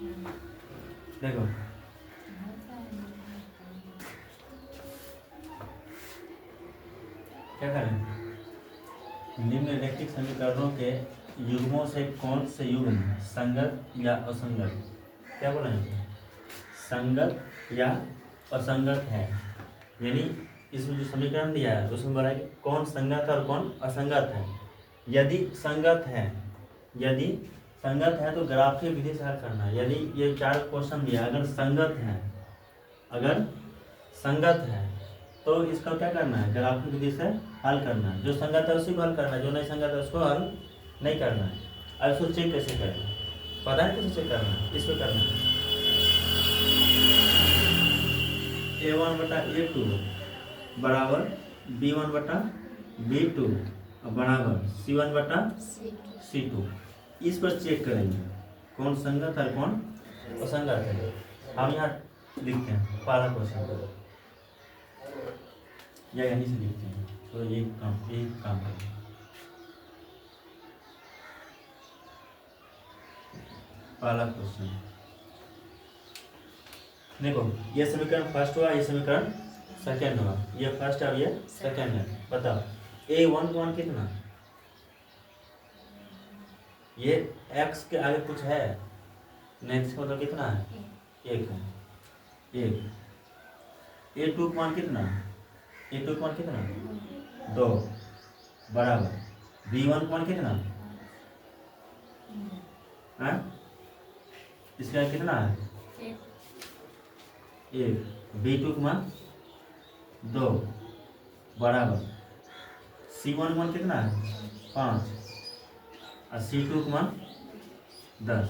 देखो क्या करें, निम्नलिखित समीकरणों के युग्मों से कौन से युग्म संगत या असंगत, क्या बोला है, संगत या असंगत है। यानी इसमें जो समीकरण दिया है उसमें बोला है कि कौन संगत है और कौन असंगत है। यदि संगत है तो ग्राफीय विधि से हल करना है। यदि ये 4 क्वेश्चन दिया अगर संगत है तो इसका क्या करना है, ग्राफीय विधि से हल करना है। जो संगत है उसी को हल करना है, जो नहीं संगत है उसको हल नहीं करना है। अब इसको चेक कैसे करना है, पता है कैसे चेक करना है, इसको करना है A1/A2 बराबर B1/B2 बराबर C1/C2। इस पर चेक करेंगे कौन संगत है कौन असंगत है। हम यहाँ लिखते हैं पहला क्वेश्चन या यहीं से लिखते हैं, तो ये काम करें। पहला क्वेश्चन देखो, ये समीकरण फर्स्ट हुआ, ये समीकरण सेकेंड हुआ। ये फर्स्ट है और ये सेकेंड है। बताओ A1 कितना, ये x के आगे कुछ है, नेक्स्ट मतलब कितना है, 1 है, 1। A2 कितना, A2 कितना 2 बराबर B1 कितना है, इसका कितना है 1। B2 2 बराबर C1 कितना है 5 और C2 10।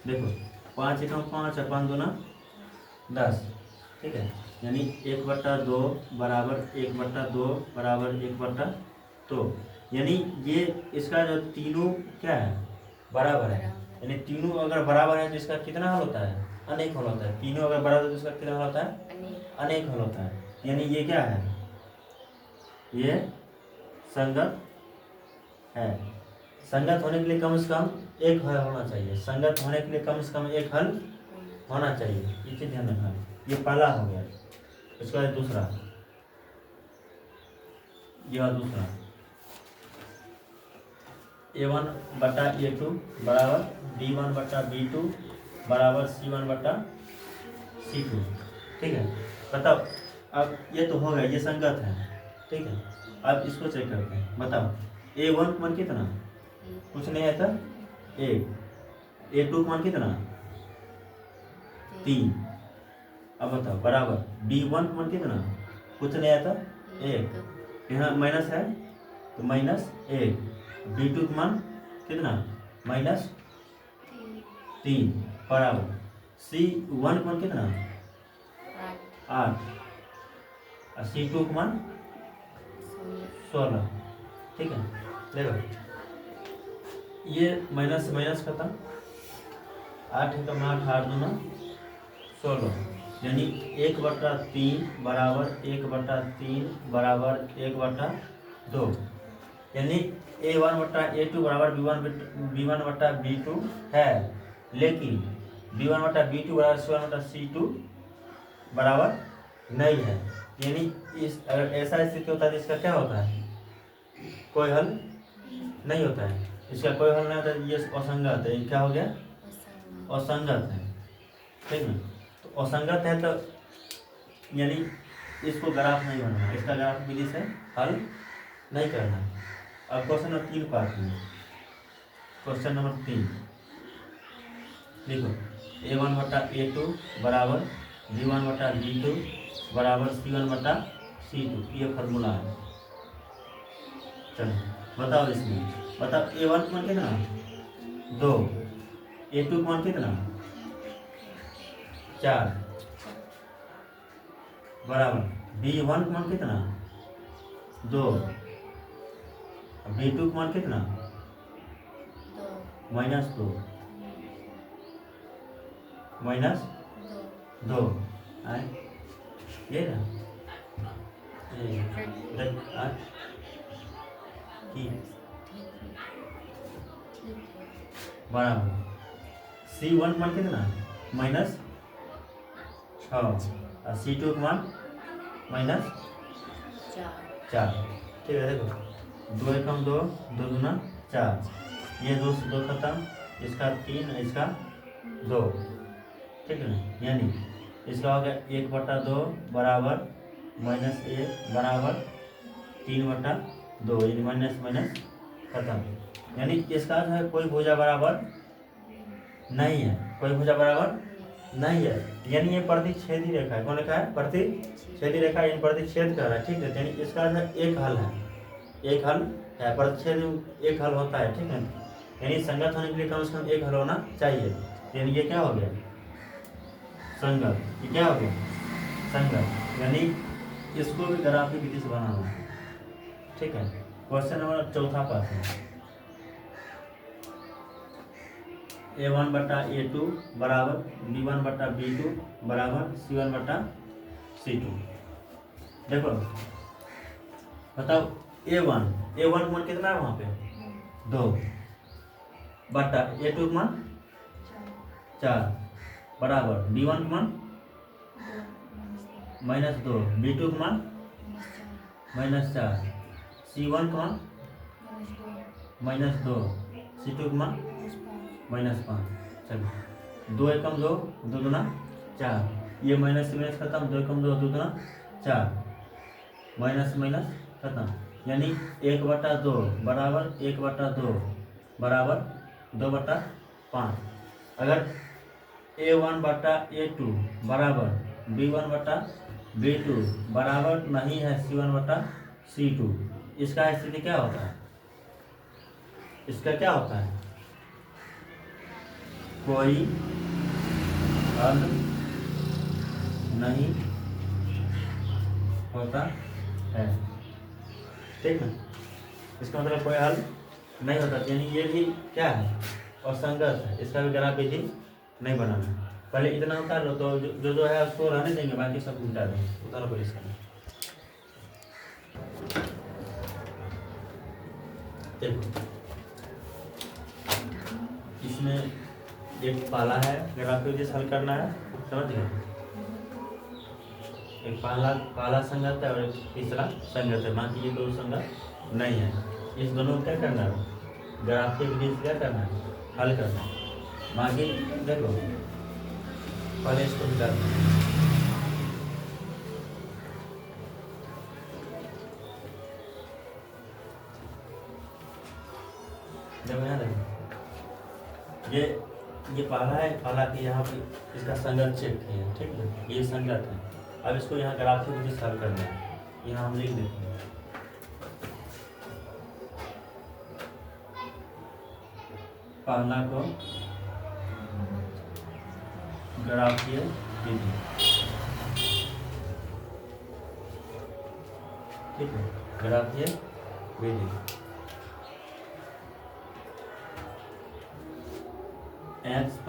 देखो 5 एकम 5 और 5 दूना 10, ठीक है। यानी 1/2 बराबर 1/2 बराबर 1/2। यानी ये इसका जो तीनों क्या है बराबर है। यानी तीनों अगर बराबर है तो इसका कितना हल होता है, अनेक हल होता है। तीनों अगर बराबर है तो इसका कितना हल होता है, अनेक हल होता है। यानी ये क्या है, ये संगत है। संगत होने के लिए कम से कम एक हल होना चाहिए, संगत होने के लिए कम से कम एक हल होना चाहिए, ये चीज ध्यान रखना। ये पहला हो गया। इसका दूसरा, यह दूसरा A1/A2 बराबर B1/B2 बराबर C1/C2, ठीक है। बताओ अब ये तो हो गया, ये संगत है, ठीक है। अब इसको चेक करते हैं। बताओ A1 कितना, कुछ नहीं है तो 1। A2 कितना 3। अब बताओ बराबर B1 कितना, कुछ नहीं है तो 1, यहाँ माइनस है तो -1। B2 कितना -3 बराबर C1 कितना 8 और C2 16, ठीक है। देखो ये माइनस माइनस खत्म, 8 एकम 8 8 दूना 16। यानी 1/3 बराबर 1/3 बराबर 1/2। यानी A1/A2 बराबर B1/B2 है, लेकिन B1/B2 बराबर C1/C2 बराबर नहीं है। यानी इस अगर ऐसा स्थिति होता है तो इसका क्या होता है, कोई हल नहीं होता है। इसका कोई हल नहीं होता है, ये असंगत है। क्या हो गया, असंगत है, ठीक है। तो असंगत है तो यानी इसको ग्राफ नहीं बनाना, इसका ग्राफ विधि से हल नहीं करना। अब क्वेश्चन नंबर 3 पर आते हैं। क्वेश्चन नंबर 3 देखो, A1/A2 बराबर B1/B2 बराबर C1/C2, ये फार्मूला है। चलो बताओ, इसमें बताओ A1 कितना 2, A2 कितना 4 बराबर B1 कितना 2, B2 कितना -2 -2 आए ये ना बराबर C1 कितना माइनस 6 और C2 का मान माइनस 4। ठीक है, देखो 2 एकम 2, 2 दूना 4, ये 2 से 2 खत्म, इसका 3, इसका 2। ठीक है ना, यानी इसका हो गया 1/2 बराबर -1 बराबर 3/2, यानी माइनस माइनस खत्म। यानी इसका जो है कोई भुजा बराबर नहीं है, कोई भुजा बराबर नहीं है, यानी ये प्रतिच्छेदी रेखा है। कौन रेखा है? प्रतिच्छेदी रेखा, यानी प्रतिच्छेद कर रहा है। ठीक है, यानी इसका जो है एक हल है, एक हल है, प्रतिच्छेद एक हल होता है। ठीक है, यानी संगत होने के लिए कम से कम एक हल होना चाहिए। यानी ये क्या हो गया? संगत। ये क्या हो गया? संगत। यानी इसको भी ग्राफिक विधि से बनाना है। ठीक है, क्वेश्चन नंबर 4 पास है। A1/A2 बराबर B1/B2 बराबर C1/C2। देखो बताओ, A1 का मान कितना है वहाँ पे? 2 बटा A2 का मान 4 बराबर B1 का मान -2, B2 का मान -4, C1 का मान -2, C2 का मान -5। चलो 2 एकम 2, 2 दूना 4, ये माइनस से माइनस खत्म, 2 एकम 2, 2 दूना 4, माइनस माइनस खत्म। यानी 1/2 बराबर 1/2 बराबर 2/5। अगर A1/A2 बराबर B1/B2 बराबर नहीं है C1/C2, इसका स्थिति क्या होता है? इसका क्या होता है? कोई हल नहीं होता है। ठीक है, इसका मतलब कोई हल नहीं होता, यानी ये भी क्या है? असंगत है, इसका भी ग्राफ विधि नहीं बनाना है। पहले इतना उतार लो, तो जो है उसको रहने देंगे, बाकी सब उतार देंगे। उतारो पहले इसका। देखो इसमें एक पाला है, ग्राफ विधि से हल करना है, समझ गए? एक पाला संगत है और एक तीसरा संगत है, बाकी ये दो संगत नहीं है। इस दोनों को क्या करना है? ग्राफिक विधि से क्या करना है? हल करना है। बाकी देखो पहले इसको भी करना है। देखो यहाँ देखो, ये पाला है, पाला के यहाँ पे इसका संगत चेक किए हैं। ठीक है, ये संगत है। अब इसको यहाँ ग्राफिक विधि से हल करना है। यहाँ हम लिख देते हैं पाला को ग्राफीय विधि। ठीक है, ग्राफीय विधि। x +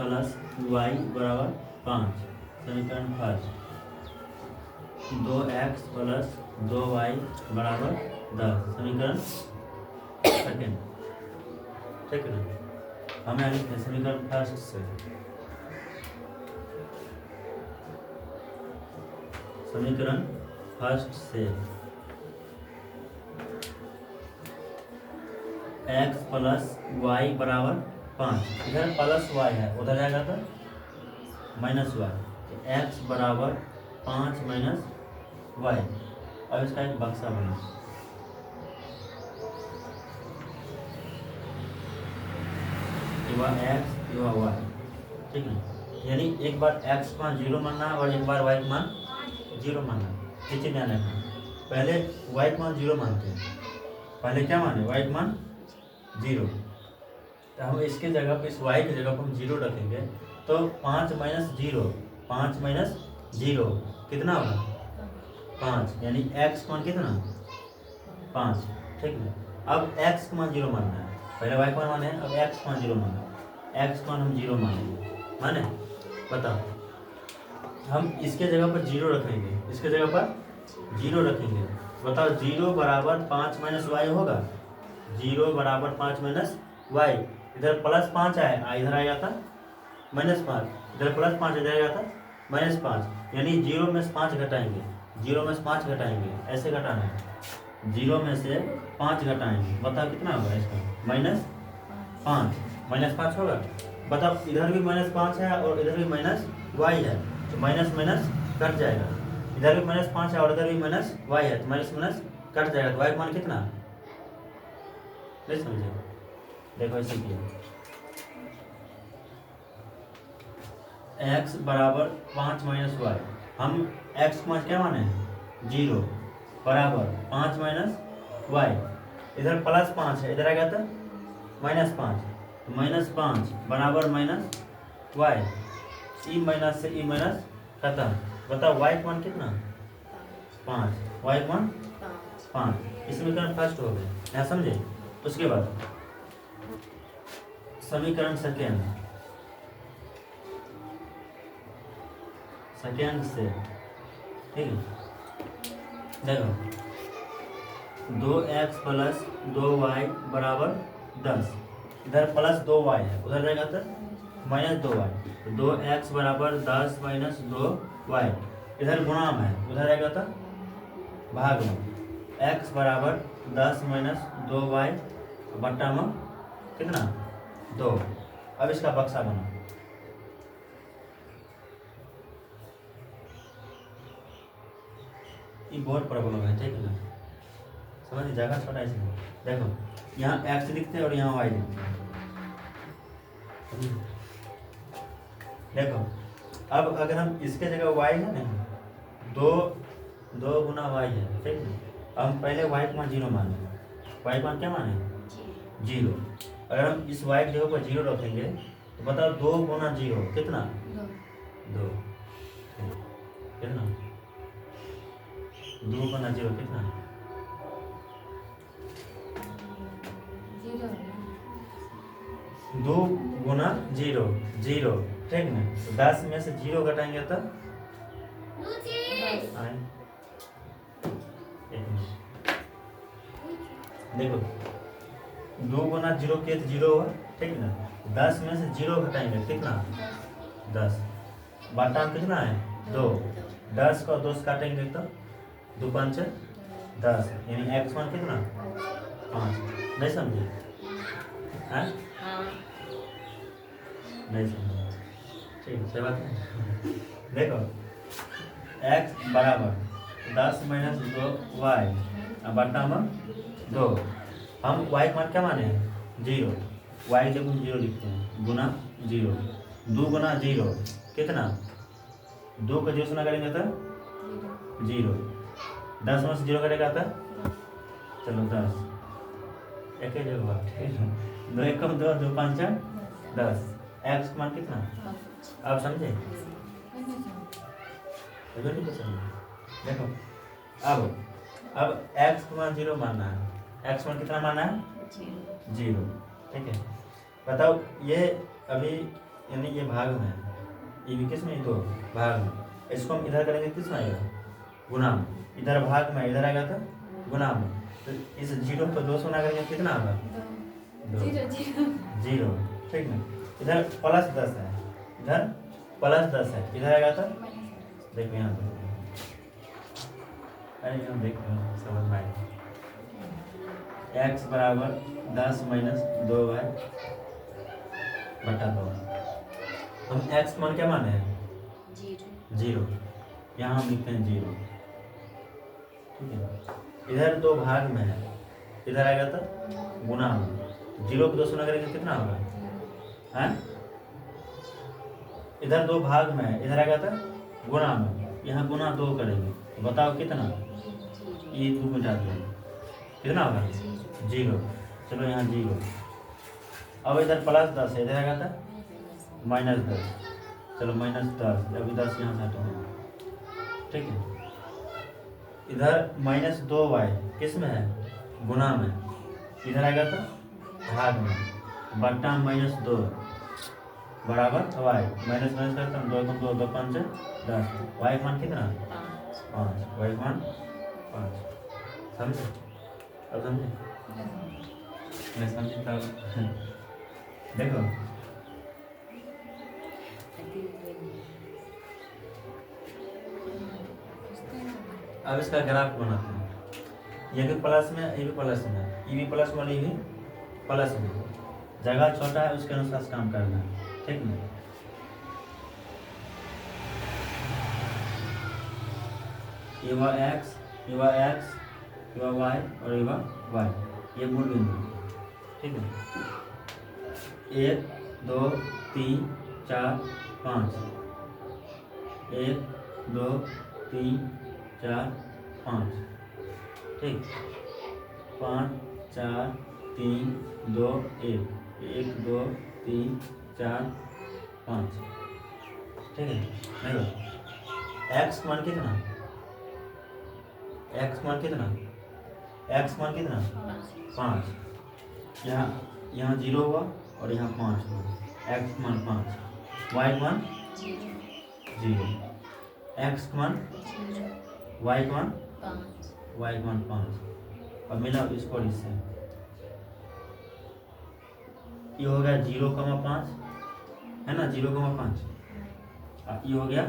y बराबर 5, समीकरण फर्स्ट। 2x + 2y बराबर 10, समीकरण सेकेंड। ठीक है, हमें लिखते हैं समीकरण फर्स्ट से। समीकरण फर्स्ट से x + y बराबर 5, इधर +y है, उधर जाएगा तो -y, तो x बराबर 5 - y। अब इसका एक बक्सा बना, x y। ठीक है, यानी एक बार x का मान 0 मानना और एक बार y का मान 0 मानना। नीचे ध्यान रखना, पहले y का मान 0 मानते हैं। पहले क्या माने? y का मान 0। तो हम इसके जगह पे, इस y की जगह पर हम 0 रखेंगे, तो 5 - 0, 5 - 0 कितना होगा? 5, यानी x का मान कितना? 5। ठीक है, अब x का मान 0 मानना है, पहले y का मान माने, अब x का मान 0 मानना है। x का मान हम 0 मानेंगे, माने? बताओ, हम इसके जगह पर 0 रखेंगे, इसके जगह पर 0 रखेंगे। बताओ 0 बराबर 5 - y होगा? 0 बराबर 5 - y, इधर +5 आए, इधर आ जाता -5, इधर +5 इधर आएगा था -5, यानी 0 में से 5 घटाएंगे, 0 में से 5 घटाएंगे, ऐसे घटाना है, 0 में से 5 घटाएंगे, बताओ कितना होगा इसका? -5, -5 होगा। बताओ इधर भी -5 है और इधर भी -y है, तो माइनस माइनस कट जाएगा, इधर भी -5 है और इधर भी -y है, तो माइनस माइनस कट जाएगा, तो y का मान कितना? नहीं समझे? देखो ऐसे किया, x बराबर 5 - y, हम x को क्या माने हैं? 0 बराबर 5 - y, इधर +5 है, इधर आ गया था -5, तो -5 बराबर -y, ई माइनस से ई माइनस खत्म। बताओ y का मान कितना? 5, y का मान 5, समीकरण फर्स्ट हो गया, यहाँ समझे। उसके बाद समीकरण सेकेंड से, ठीक है, देखो 2x + 2y बराबर 10, इधर +2y है, उधर रहेगा तो -2y, तो 2x बराबर 10 - 2y, इधर गुणाम है, उधर रहेगा तो भाग में, x बराबर 10 - 2y बट्टा में कितना? 2। अब इसका बक्सा बना, ये बहुत प्रॉब्लम है, ठीक है ना, समझ, जगह छोटा है इसमें। देखो यहाँ x लिखते हैं और यहाँ y लिखते हैं, देखो अब अगर हम इसके जगह y है ना, 2 गुना y है, ठीक है, हम पहले y को मान 0 माने, y को मान क्या माने? 0। अगर हम इस y की जगह पर 0 रखेंगे तो बताओ 2 गुना 0 कितना? 2, कितना? 2 गुना 0 कितना? 2 गुना 0 0, ठीक ना, तो 10 में से 0 घटाएंगे तो देखो 2 गुना 0 के 0 हुआ, ठीक ना, 10 में से 0 घटाएंगे कितना? 10, बाटा में कितना है? 2, 10 को 2 से काटेंगे तो 2 × 5 = 10, यानी x मान कितना? 5। नहीं समझे? हाँ नहीं समझे, ठीक है, सही बात है। देखो x बराबर 10 - 2y बट्टा में 2, हम y मान क्या माने हैं? 0, y जब हम 0 लिखते हैं, गुना 0, 2 गुना 0 कितना? 2 को 0 से ना करेंगे तो 0, 10 में से 0 करेगा तो चलो 10, एक ही जगह, ठीक है, 2 × 1 = 2, 2 × 5 = 10, x का मान कितना? आप समझे? देखो अब x का मान 0 मानना है, x मान कितना मानना है? 0, ठीक है। बताओ ये अभी यानी ये भाग में है, ये भी किस में? तो भाग में, इसको हम इधर करेंगे किस में आएगा? गुना में, इधर भाग में, इधर आएगा तो गुना में, तो इस 0 को 2 से गुना करेंगे कितना होगा? 0, ठीक है, इधर +10 है, इधर +10 है, इधर आएगा तो देखो यहाँ पे, अरे यहाँ देखो समझ में आएगा, x बराबर 10 - 2y बटा 2, हम x मान क्या माने हैं? 0, यहाँ हम लिखते हैं 0, ठीक है, इधर 2 भाग में है, इधर आएगा तो गुना में, 0 को 2 से गुना करेंगे कितना होगा? हैं, इधर 2 भाग में है, इधर आएगा तो गुना में, यहाँ गुना 2 करेंगे, तो बताओ कितना? ये 2 मिटा देंगे, कितना होगा? 0, चलो यहाँ 0, अब इधर +10 है, इधर आएगा था -10, चलो -10, अभी 10 यहाँ से हटाओ, ठीक है, इधर -2y किस में है? गुना में, इधर आएगा तो भाग में, बट्टा -2 बराबर y, माइनस माइनस करता हूँ, 2 × 2 = 2, 5 = 10, y का मान कितना? 5, y का मान 5, समझे? अब समझे? नहीं समझे तब देखो अब इसका ग्राफ बनाते हैं। ये भी प्लस में, ये भी प्लस में, ये भी प्लस में, ये भी प्लस में। जगह छोटा है उसके अनुसार से काम करना है, ठीक ना। ये हुआ एक्स, ये हुआ एक्स, ये हुआ वाई और ये हुआ वाई, ये मूल बिंदु, ठीक है। 1 2 3 4 5, 1 2 3 4 5, ठीक। 5 4 3 2 1, 1 2 3 4 5, ठीक है। नहीं एक्स मान कितना, एक्स मान कितना, एक्स मान कितना 5, यहाँ 0 हुआ और यहाँ 5 हुआ, एक्स मान 5, वाई मान 0, एक्स मान, वाई मान 5। अब मिला इसको इससे, ये हो गया 0,5 है ना, 0,5। ये हो गया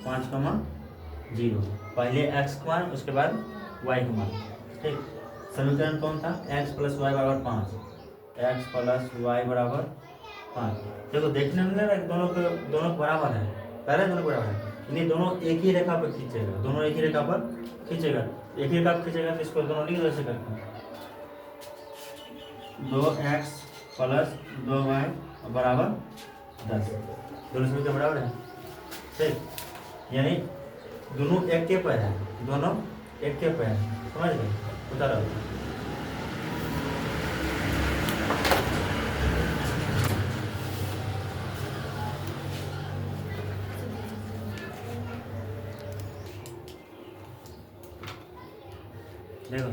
5,0, पहले एक्स का मान उसके बाद वाई का मान, ठीक। समीकरण कौन था, एक्स प्लस वाई बराबर 5, एक्स प्लस वाई बराबर 5। देखो देखने में ना दोनों बराबर है, पहले दोनों बराबर है, नहीं दोनों एक ही रेखा पर खींचेगा, दोनों एक ही रेखा पर खींचेगा, एक ही रेखा पर खींचेगा तो इसको दोनों लिख दो ऐसे करके, 2x प्लस 2y बराबर 10, दोनों समीकरण बराबर है, ठीक। यानी दोनों एक के पर है, दोनों एक के पर है, समझ गए, उतारो। देखो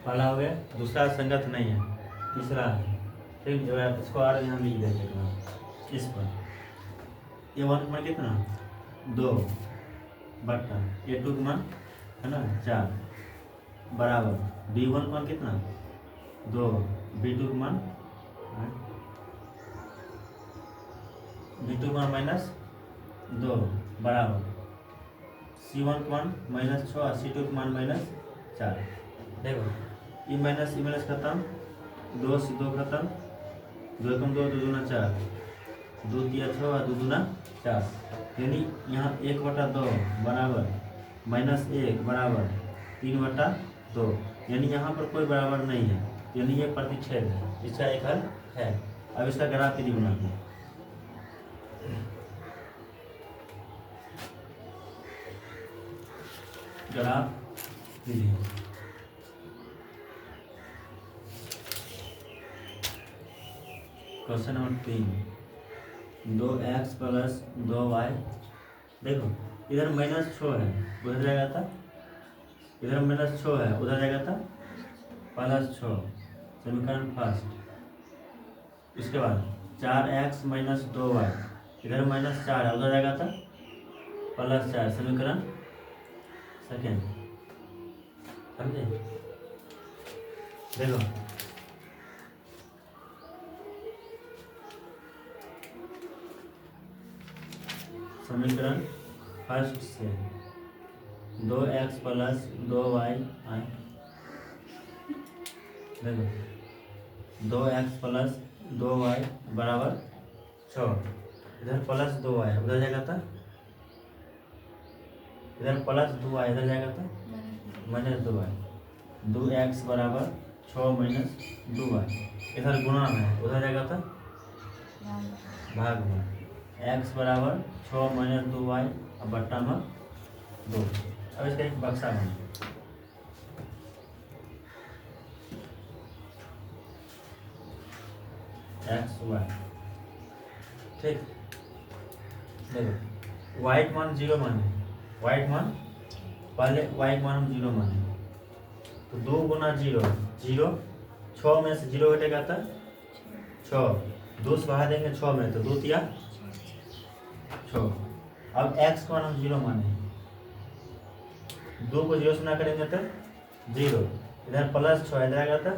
पहला हो गया, दूसरा संगत नहीं है, तीसरा है, ठीक। जो है इसको और यहाँ लिख देते इस पर, ये 1 मान कितना 2 बट्टा ये 2 मान है ना 4 बराबर B1 मान कितना 2, B2 मान -2 बराबर C1 मान -6, C2 मान -4। देखो ये माइनस खत्म, 2 से 2 खत्म, 2 कम 2 2 दूना 4, 2 तिया 6 और 2 दूना 4, यानी यहाँ 1/2 बराबर -1 बराबर 3/2, यानी यहाँ पर कोई बराबर नहीं है, यानी ये प्रतिच्छेद है, इसका एक हल है। अब इसका ग्राफ यदि बनाते हैं, ग्राफ विधि, question number 3, 2x plus 2y। देखो इधर -6 है, उधर जाएगा था, इधर -6 है, उधर जाएगा था +6, समीकरण फर्स्ट। इसके बाद 4x - 2y, इधर -4 है, उधर जाएगा था +4, समीकरण सेकेंड, समझे। देखो समीकरण फर्स्ट से 2x प्लस 2y आए, देखो 2x प्लस 2y बराबर 6, इधर प्लस 2y उधर जाएगा था, इधर प्लस 2y इधर जाएगा था -2y, 2x बराबर 6 - 2y, इधर गुणा में उधर जाएगा था भाग में, x बराबर 6 - 2y और बट्टा में 2। अब इसका एक बक्सा बना, x y, ठीक। देखो वाइट मान 0 माने, वाइट मान पहले वाइट मान हम 0 माने, तो 2 गुना 0 0, 6 में से 0 हटेगा तो 6, 2 से बढ़ा देंगे 6 में तो 2 तिया 6। अब x का मान हम 0 माने, 2 को 0 से ना करेंगे तो 0, इधर +6 इधर आएगा तो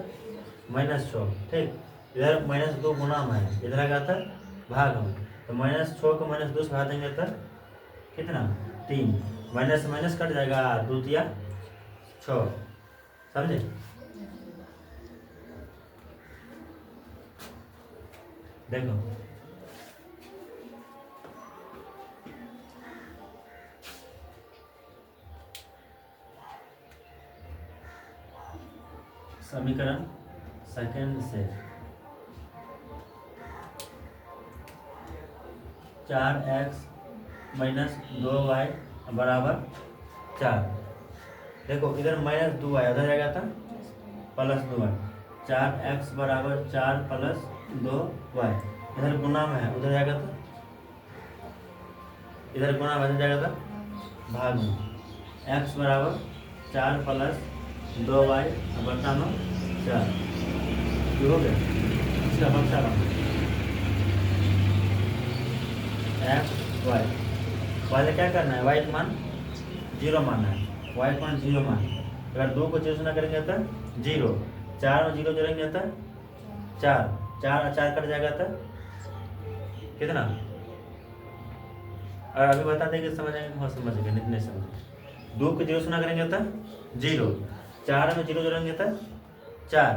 -6, ठीक। इधर -2 गुना में है, इधर आएगा तो भाग में, तो -6 को -2 से बढ़ा देंगे तो कितना 3, माइनस से माइनस कट जाएगा, 2 तिया 6, समझे। देखो समीकरण सेकंड से 4x माइनस 2y बराबर 4। देखो इधर माइनस 2y उधर जाएगा था प्लस 2y, 4x बराबर 4 प्लस 2y, इधर गुना में है उधर जाएगा था, इधर गुना में जाएगा था भाग में, x बराबर 4 प्लस 2y बटा में 4, जो हो गया इसका बक्सा बना x y, वाले क्या करना है, y का मान 0 मानना है, y का मान 0 मान, अगर 2 को 0 से ना करेंगे तो 0, 4 में 0 जोड़ेंगे तो 4, 4 और 4 कट जाएगा तो कितना, और अभी बता देंगे समझ आएंगे, हाँ समझ गए, नहीं समझ, 2 को 0 से ना करेंगे तो 0, 4 में 0 जोड़ेंगे तो 4,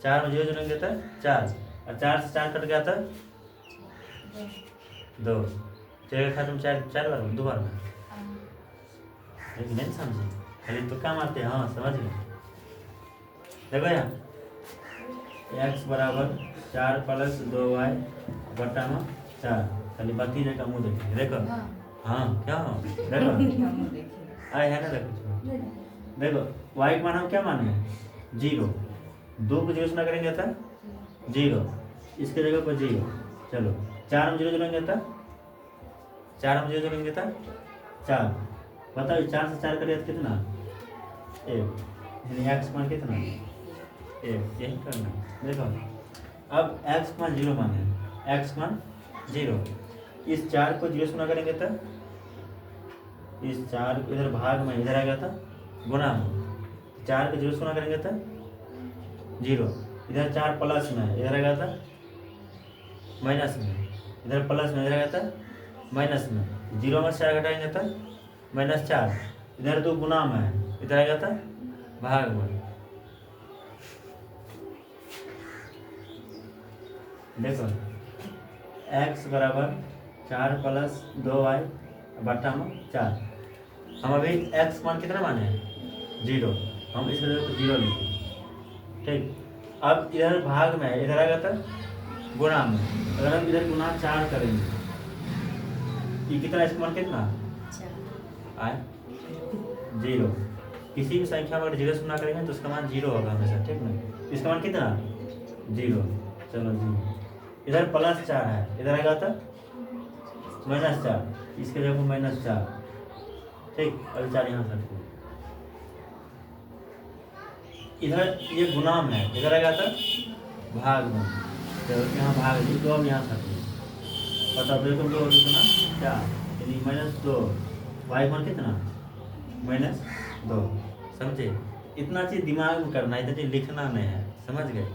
4 में 0 जोड़ेंगे तो 4, और 4 से 4 कट गया तो 2, चलिए खाते में 4 बार 2 बार में, लेकिन नहीं समझे, खाली तो काम आते हैं, हाँ समझ गए। देखो यहाँ x बराबर 4 प्लस 2y बटा में 4, खाली भतीजे का मुँह देखेंगे, देखो हाँ क्या हो देखो आए है ना, देखो y का मान हम क्या माने 0, 2 को 0 से ना करेंगे तो 0, इसके जगह पर 0, चलो 4 में 0 जोड़ेंगे तो 4 में 0 जोड़ेंगे तो 4, बताओ 4 से 4 करेगा तो कितना 1, यानी x मान कितना 1, यही करना। देखो अब x मान 0 माने, x मान 0, इस 4 को 0 से गुना करेंगे तो इस 4 को इधर भाग में इधर आएगा था गुना में, 4 को 0 से गुना करेंगे तो 0, इधर 4 प्लस में इधर आएगा था माइनस में, इधर प्लस में इधर आएगा था माइनस में, 0 में से 4 घटाएंगे तो -4, इधर 2 गुना में है, इधर आएगा था भाग में। देखो x बराबर 4 प्लस 2y बटा में 4, हम अभी x मान कितना माने हैं 0, हम इस वजह को 0 लिखे, ठीक। अब इधर भाग में इधर आएगा था गुणा में, अगर हम इधर गुना 4 करेंगे ये कितना, इसका मान कितना आए 0, किसी भी संख्या में अगर 0 से गुना करेंगे तो उसका मान 0 होगा हमेशा, ठीक ना, इसका मान कितना 0, चलो 0, इधर +4 है, इधर आएगा तो -4, इसके जगह -4, ठीक, अभी 4 यहाँ से इधर ये गुना में है, इधर आएगा तो भाग में, तो यहाँ भाग दी, 2 यहाँ से पता देखो 2 कितना 4, यानी -2, y मान कितना -2, समझे। इतना चीज़ दिमाग में करना है, इतना चीज़ लिखना नहीं है, समझ गए।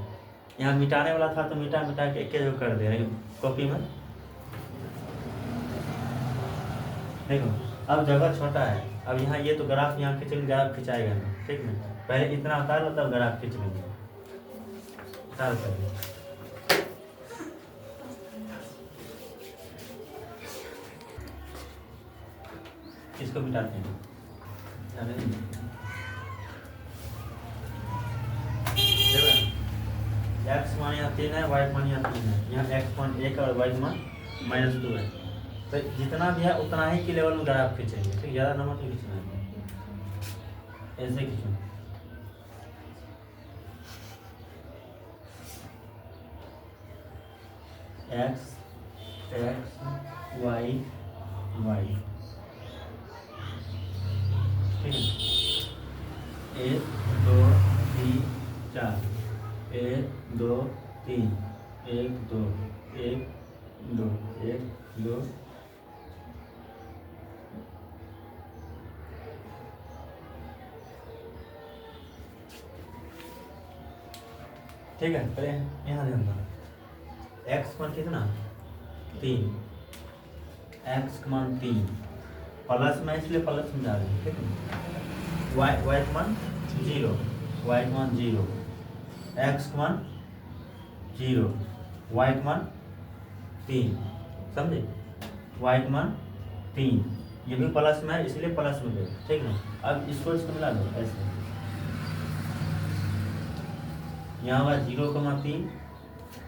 यहाँ मिटाने वाला था तो मिटा के एक जगह कर दे रहे कॉपी में। देखो अब जगह छोटा है, अब यहाँ ये तो ग्राफ यहाँ खींचेंगे, ग्राफ खिंचाएगा नहीं, ठीक है, पहले इतना उतार लो तब ग्राफ खींच लेंगे, उतार कर इसको मिटाते हैं। एक्स मान यहाँ 3 है, वाई मान यहाँ 3 है, यहाँ एक्स मान 1 और वाई मान -2 है, तो जितना भी है उतना ही के लेवल में ग्राफ खींचेंगे, ठीक, ज़्यादा नंबर नहीं खींचना है, ऐसे खींचो। एक्स एक्स वाई वाई, ठीक है, 1 2 3 4, 1 2 3, 1 2 1 2 1 2, ठीक है। पहले यहाँ ध्यान दो, एक्स मान कितना 3, एक्स मान 3, प्लस में इसलिए प्लस में जा रहे हैं, ठीक है। वाई का मान 0, वाई का मान 0, एक्स का मान 0, वाई का मान 3, समझे, वाई का मान 3, ये भी प्लस में है इसलिए प्लस में गए, ठीक है। अब इसको इसको मिला दो ऐसे, यहाँ होगा 0,3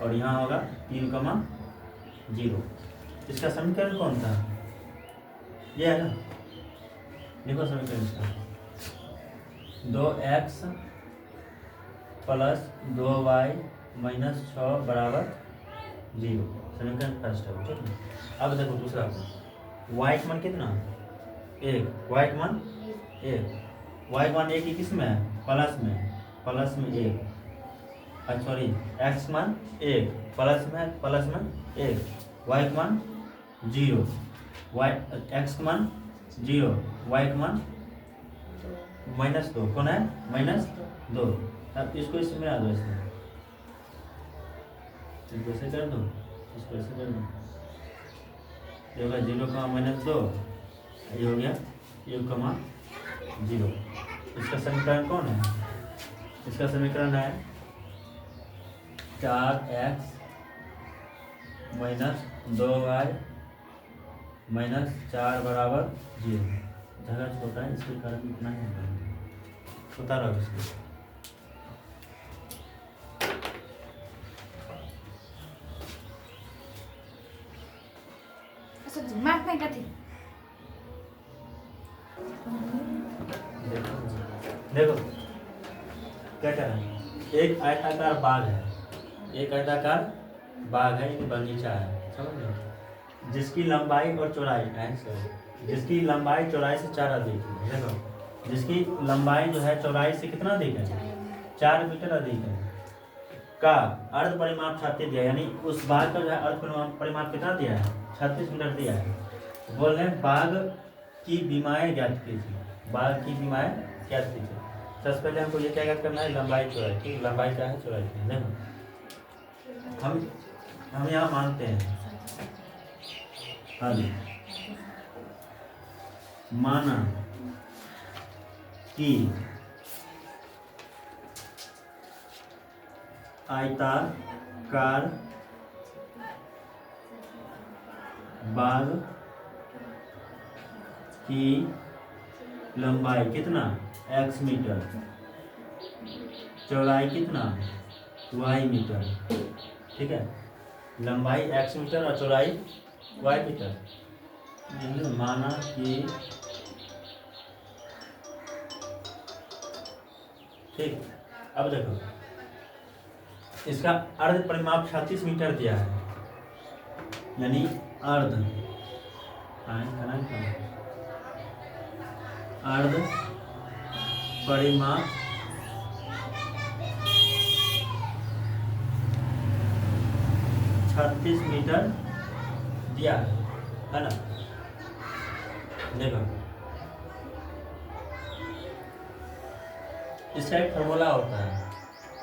और यहाँ होगा 3,0। इसका समीकरण कौन था, ये है ना, देखो समीकरण इसका 2x प्लस 2y माइनस 6 बराबर 0, समीकरण फर्स्ट है, ठीक है। अब देखो दूसरा y का मान कितना 1, y का मान 1, y का मान 1 ही किस में है, प्लस में 1, सॉरी x का मान 1 प्लस में 1, y का मान 0, x का मान 0, y का मान -2, कौन है -2। अब इसको इसमें मिला दो, इसको ऐसे कर दो, इसको ऐसे कर दो, ये होगा 0,-2, ये हो गया 1,0। इसका समीकरण कौन है, इसका समीकरण है 4x माइनस 2y माइनस 4 बराबर 0। जगह छोटा है इसके कारण इतना ही होगा, होता रहा इसको। मार्क नहीं करती, देखो क्या कह रहा है, एक आयताकार बाग है, एक आयताकार बाग है, एक बगीचा है, समझ लो, जिसकी लंबाई और चौड़ाई है, जिसकी लंबाई चौड़ाई से 4 अधिक है, देखो जिसकी लंबाई जो है चौड़ाई से कितना अधिक है, 4 मीटर अधिक है, का अर्ध परिमाप 36 दिया, यानी उस बाग का जो है अर्ध परिमाप कितना दिया है, 36 मीटर दिया है। बोल रहे हैं बाग की बीमाएं ज्ञात कीजिए, बाग की बीमाएं ज्ञात कीजिए। सबसे पहले हमको ये क्या ज्ञात करना है, लंबाई चौड़ाई, ठीक, लंबाई क्या है, चौड़ाई क्या है। देखो हम यहाँ मानते हैं, हाँ जी, माना कि आयताकार बाग की लंबाई कितना x मीटर, चौड़ाई कितना y मीटर, ठीक है, लंबाई x मीटर और चौड़ाई y मीटर। माना कि ठीक, अब देखो इसका अर्ध परिमाप 36 मीटर दिया है, यानी अर्ध परिमाप 36 मीटर दिया है ना। देखो इसका एक फॉर्मूला होता है,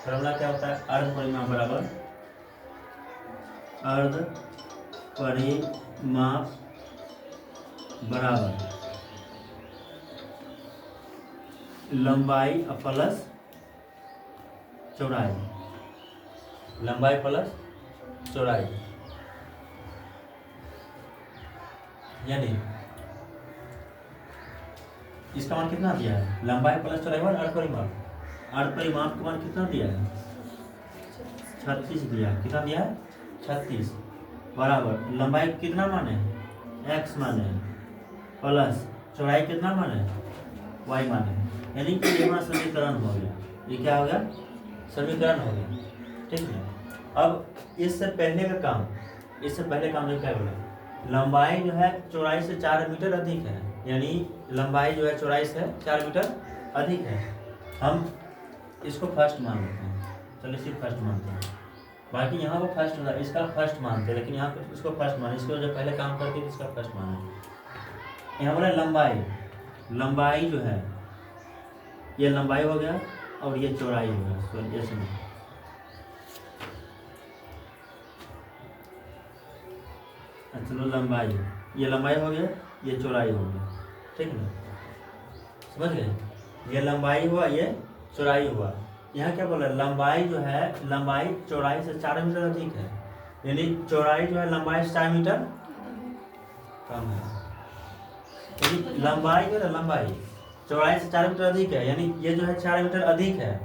फॉर्मूला क्या होता है, अर्ध परिमाप बराबर अर्ध परिमाप बराबर लंबाई प्लस चौड़ाई, लंबाई प्लस चौड़ाई, यानी इसका मान कितना दिया है, लंबाई प्लस चौड़ाई और अर्ध परिमाप का मान कितना दिया है, 36 दिया, कितना दिया है 36 बराबर लंबाई कितना माने x माने प्लस चौड़ाई कितना माने y माने, यानी कि ये हमारा समीकरण हो गया, ये क्या हो गया, समीकरण हो गया, ठीक है। अब इससे पहले काम जो क्या बोला, लंबाई जो है चौड़ाई से 4 मीटर अधिक है, यानी लंबाई जो है चौड़ाई से 4 मीटर अधिक है, हम इसको फर्स्ट मान लेते हैं, चलिए सिर्फ फर्स्ट मानते हैं, बाकी यहाँ वो फर्स्ट होता है, इसका फर्स्ट मानते हैं, लेकिन यहाँ पर इसको फर्स्ट माने, इसको जो पहले काम करके इसका फर्स्ट माना। यहाँ बोला लंबाई जो है, ये लंबाई हो गया और ये चौड़ाई हो गया, तो ये सुनो, चलो लंबाई, ये लंबाई हो गया, ये चौड़ाई हो गया, ठीक है ना, समझ गए। ये लंबाई हुआ, ये चौड़ाई हुआ। यहाँ क्या बोला, लंबाई जो है, लंबाई चौड़ाई से 4 मीटर अधिक है, यानी चौड़ाई जो है लंबाई से 4 मीटर कम है। यानी लंबाई जो है, लंबाई चौड़ाई से 4 मीटर अधिक है, यानी ये जो है 4 मीटर अधिक है।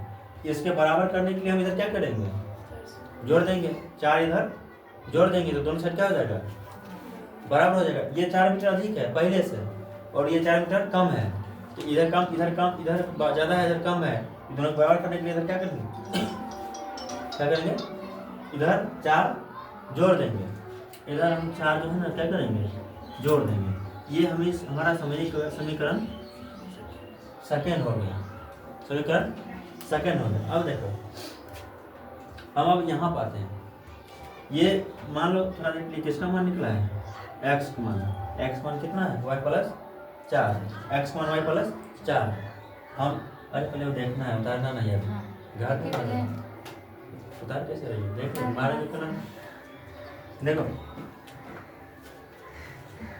इसके बराबर करने के लिए हम इधर क्या करेंगे, जोड़ देंगे। 4 इधर जोड़ देंगे तो दोनों साइड क्या हो जाएगा, बराबर हो जाएगा। ये 4 मीटर अधिक है पहले से, और ये 4 मीटर कम है, तो इधर कम, इधर कम, इधर ज़्यादा है, इधर कम है। दोनों को बराबर करने के लिए इधर क्या करेंगे, क्या करेंगे, इधर 4 जोड़ देंगे, इधर हम 4 जो है ना क्या करेंगे, जोड़ देंगे। ये हमारा समीकरण सेकेंड हो गया, समीकरण सेकेंड हो गया। अब देखो, हम अब यहाँ पाते हैं, ये मान लो थोड़ा देख लीजिए, किसका मान निकला है, x का मान। x मान कितना है, y प्लस 4, x मान y प्लस 4। हम अरे पहले वो देखना है, उतारना नहीं है, घर में उतार कैसे रही, देखो मारे कितना। देखो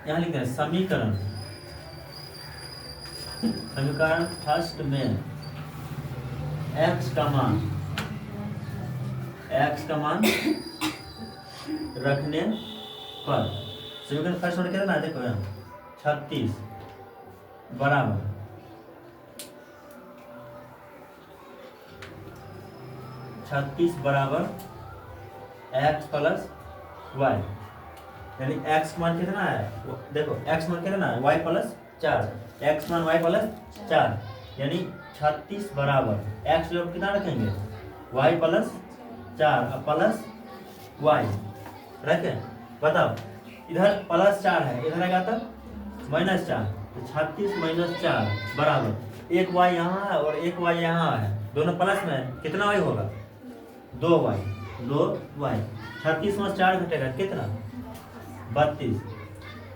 यहाँ लिखते हैं समीकरण, समीकरण फर्स्ट में x का मान रखने पर, समीकरण फर्स्ट में कितना है, देखो यहाँ 36 बराबर 36 बराबर x प्लस y, यानी x मान कितना है, देखो x मान कितना है, y प्लस 4, x मान y प्लस 4, यानी 36 बराबर x लोग कितना रखेंगे, y प्लस 4 प्लस y रखे। बताओ इधर प्लस 4 है, इधर आएगा तब माइनस 4, तो 36 माइनस 4 बराबर एक y यहाँ है और एक y यहाँ है, दोनों प्लस में है, कितना y होगा, 2y। 36 में 4 घटेगा कितना,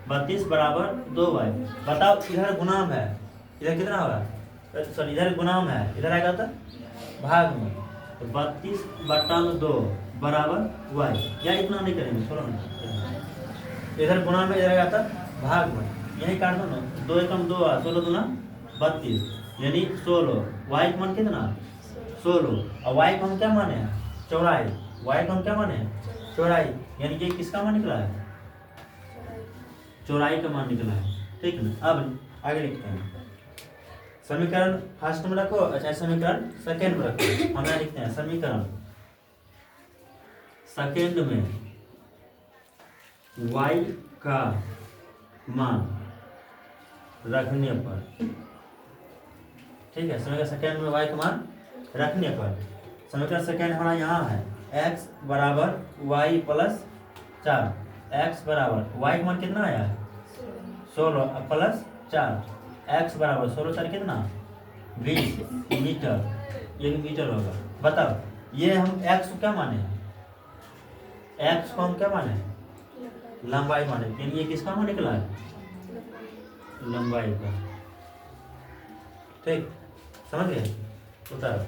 32 बराबर 2y। बताओ इधर गुणाम है, इधर कितना होगा, सॉरी इधर गुणाम है, इधर आएगा तो भाग में, तो 32/2 बराबर y। या इतना नहीं करेंगे, छोड़ो ना, इधर गुणाम में, इधर आएगा तो भाग में, यही काट दो ना, 2 एकम 2, 16 दूना 32, यानी 16। y का मान कितना, 16, और y को हम क्या माने हैं, चौड़ाई, y को हम क्या माने हैं, चौड़ाई, यानी ये किसका मान निकला है, चौड़ाई का मान निकला है। ठीक है ना, अब आगे लिखते हैं, समीकरण फर्स्ट में रखो, अच्छा समीकरण सेकेंड में रखो। हम यहाँ लिखते हैं समीकरण सेकेंड में y का मान रखने पर, ठीक है, समीकरण सेकेंड में y का मान रखने पर, समीकरण सेकेंड हमारा यहाँ है x बराबर y प्लस 4, x बराबर y का मान कितना आया है, 16 प्लस 4, x बराबर 16 4 कितना, 20 मीटर, ये भी मीटर होगा। बताओ ये हम x को क्या माने, x को हम क्या माने, लंबाई माने, यानी ये किसका मान निकला है, लंबाई का। ठीक, समझ गए, उतारो।